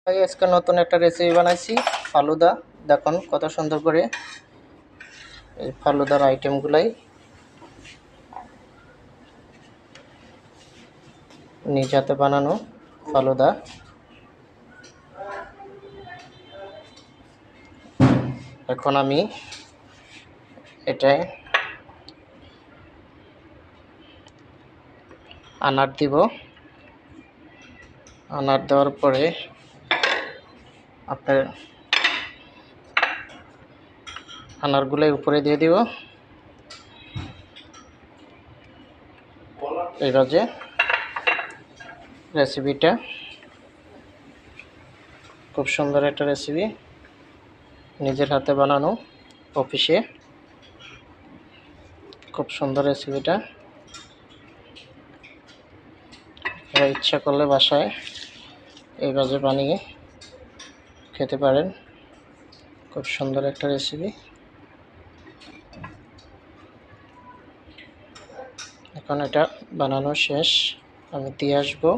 আজকে নতুন একটা রেসিপি বানাইছি ফালুদা। দেখুন কত সুন্দর করে এই ফালুদার আইটেমগুলাই নিজ হাতে বানানো ফালুদা। এখন আমি এটায় আনার দিব। আনার দেওয়ার পরে আপনার আনারগুলাই উপরে দিয়ে দিব। এইভাবে রেসিপিটা খুব সুন্দর একটা রেসিপি, নিজের হাতে বানানো, অফিসে খুব সুন্দর রেসিপিটা। ইচ্ছা করলে বাসায় এইভাবে বানিয়ে খেতে পারেন। খুব সুন্দর একটা রেসিপি। এখন এটা বানানো শেষ, আমি দিয়ে আসবো।